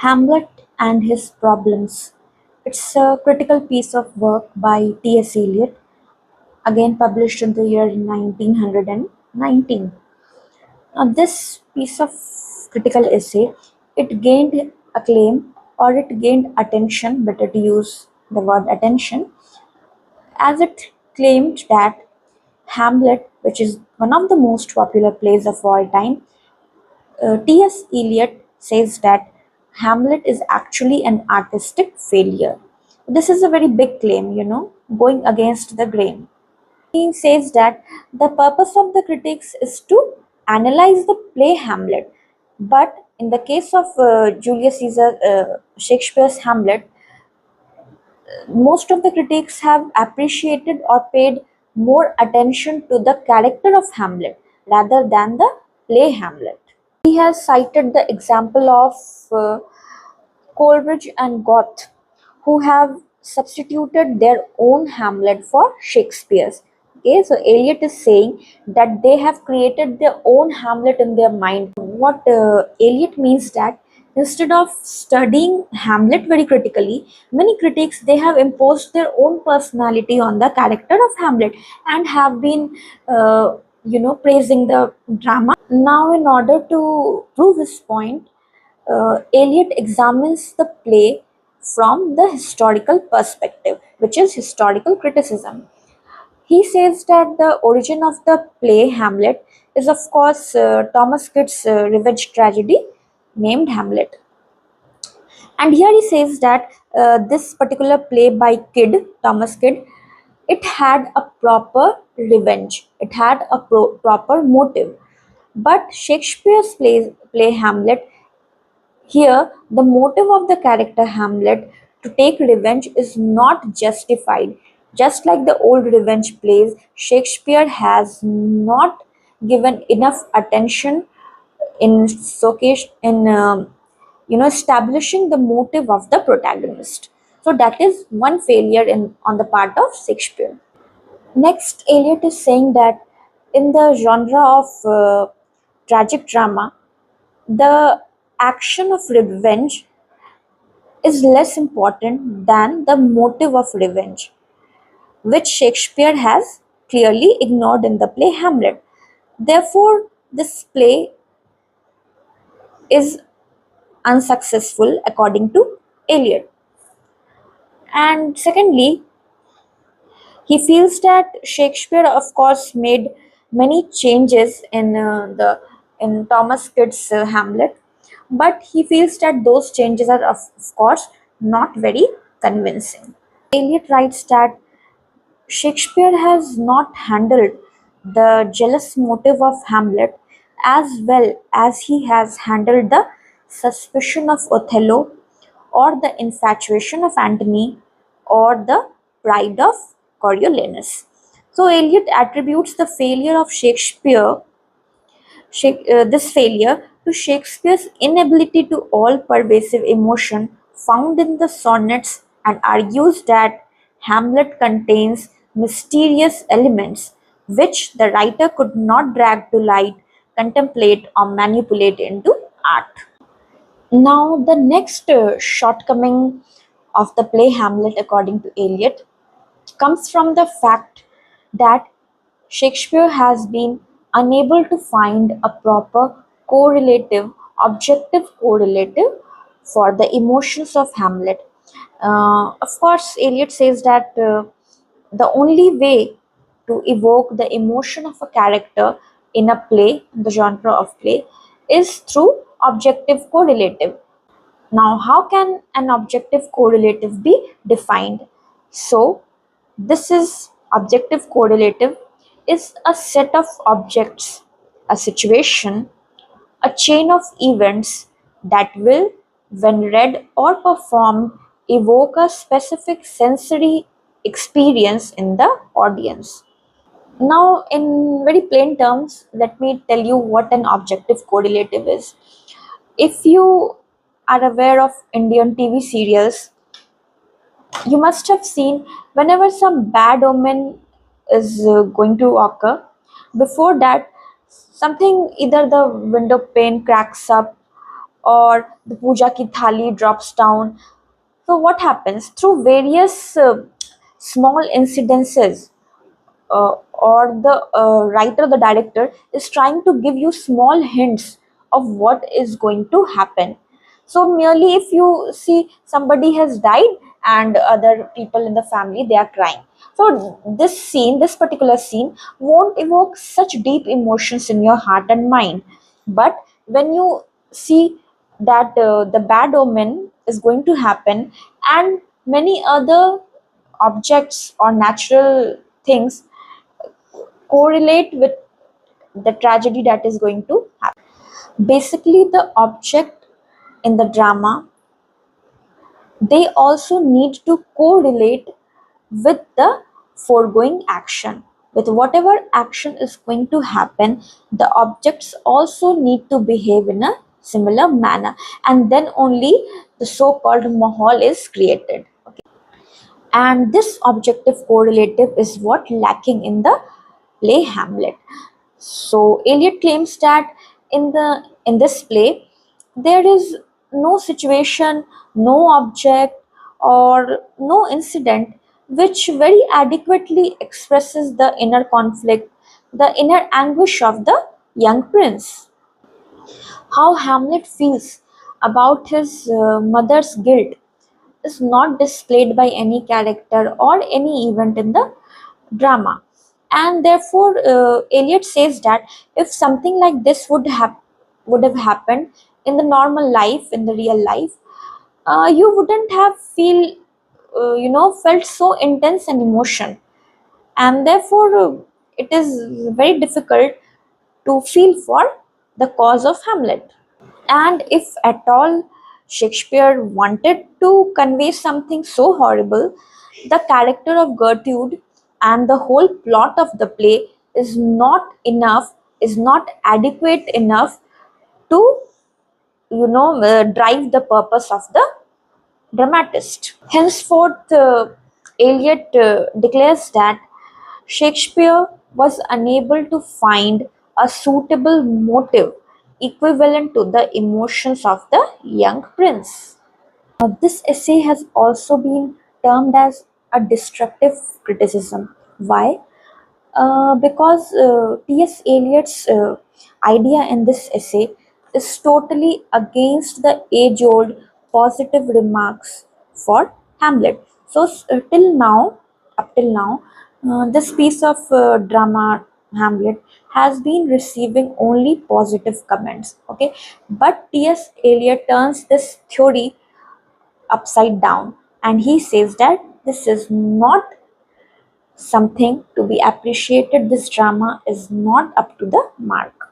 Hamlet and His Problems. It's a critical piece of work by T S Eliot, again published in the year 1919. Now, this piece of critical essay, it gained acclaim, or it gained attention, better to use the word attention, as it claimed that Hamlet, which is one of the most popular plays of all time, T S Eliot says that Hamlet is actually an artistic failure. This is a very big claim, going against the grain. He says that the purpose of the critics is to analyze the play Hamlet, but in the case of Julius Caesar, Shakespeare's Hamlet, most of the critics have appreciated or paid more attention to the character of Hamlet rather than the play Hamlet. He has cited the example of Coleridge and Goethe, who have substituted their own Hamlet for Shakespeare's. Okay, so Eliot is saying that they have created their own Hamlet in their mind. What Eliot means that instead of studying Hamlet very critically, many critics, they have imposed their own personality on the character of Hamlet and have been praising the drama. Now, in order to prove his point, Eliot examines the play from the historical perspective, which is historical criticism. He says that the origin of the play Hamlet is, of course, Thomas Kyd's revenge tragedy named Hamlet. And here he says that this particular play by Thomas Kyd, it had a proper revenge, it had a proper motive. But Shakespeare's play Hamlet, here, the motive of the character Hamlet to take revenge is not justified. Just like the old revenge plays, Shakespeare has not given enough attention in establishing the motive of the protagonist. So that is one failure on the part of Shakespeare. Next, Eliot is saying that in the genre of tragic drama, the action of revenge is less important than the motive of revenge, which Shakespeare has clearly ignored in the play Hamlet. Therefore, this play is unsuccessful according to Eliot. And secondly, he feels that Shakespeare, of course, made many changes in Thomas Kyd's Hamlet, but he feels that those changes are, of course, not very convincing. Eliot writes that Shakespeare has not handled the jealous motive of Hamlet as well as he has handled the suspicion of Othello, or the infatuation of Antony, or the pride of Coriolanus. So Eliot attributes the failure of this failure to Shakespeare's inability to all pervasive emotion found in the sonnets, and argues that Hamlet contains mysterious elements which the writer could not drag to light, contemplate, or manipulate into art. Now, the next shortcoming of the play Hamlet, according to Eliot, comes from the fact that Shakespeare has been unable to find a proper correlative, objective correlative for the emotions of Hamlet. Of course, Eliot says that the only way to evoke the emotion of a character in a play, the genre of play, is through objective correlative. Now, how can an objective correlative be defined? So, this is objective correlative is a set of objects, a situation, a chain of events that will, when read or performed, evoke a specific sensory experience in the audience. Now, in very plain terms, let me tell you what an objective correlative is. If you are aware of Indian TV serials, you must have seen whenever some bad omen is going to occur, before that, something, either the window pane cracks up, or the puja ki thali drops down. So what happens through various small incidences, or the writer, the director is trying to give you small hints of what is going to happen. So merely if you see somebody has died and other people in the family, they are crying, so this particular scene won't evoke such deep emotions in your heart and mind. But when you see that the bad omen is going to happen, and many other objects or natural things correlate with the tragedy that is going to happen. Basically, the object in the drama, they also need to correlate with the foregoing action. With whatever action is going to happen, the objects also need to behave in a similar manner, and then only the so-called mahal is created. Okay. And this objective correlative is what lacking in the play Hamlet. So Eliot claims that in this play there is no situation, no object, or no incident which very adequately expresses the inner conflict, the inner anguish of the young prince. How Hamlet feels about his mother's guilt is not displayed by any character or any event in the drama. And therefore, Eliot says that if something like this would have happened in the normal life, in the real life, you wouldn't have felt so intense an emotion, and therefore, it is very difficult to feel for the cause of Hamlet. And if at all Shakespeare wanted to convey something so horrible, the character of Gertrude and the whole plot of the play is not enough, is not adequate enough to, drive the purpose of the dramatist. Henceforth, Eliot declares that Shakespeare was unable to find a suitable motive equivalent to the emotions of the young prince. This essay has also been termed as a destructive criticism. Why? Because T.S. Eliot's idea in this essay is totally against the age-old positive remarks for Hamlet. So up till now, this piece of drama Hamlet has been receiving only positive comments. Okay, but T.S. Eliot turns this theory upside down, and he says that this is not something to be appreciated. This drama is not up to the mark.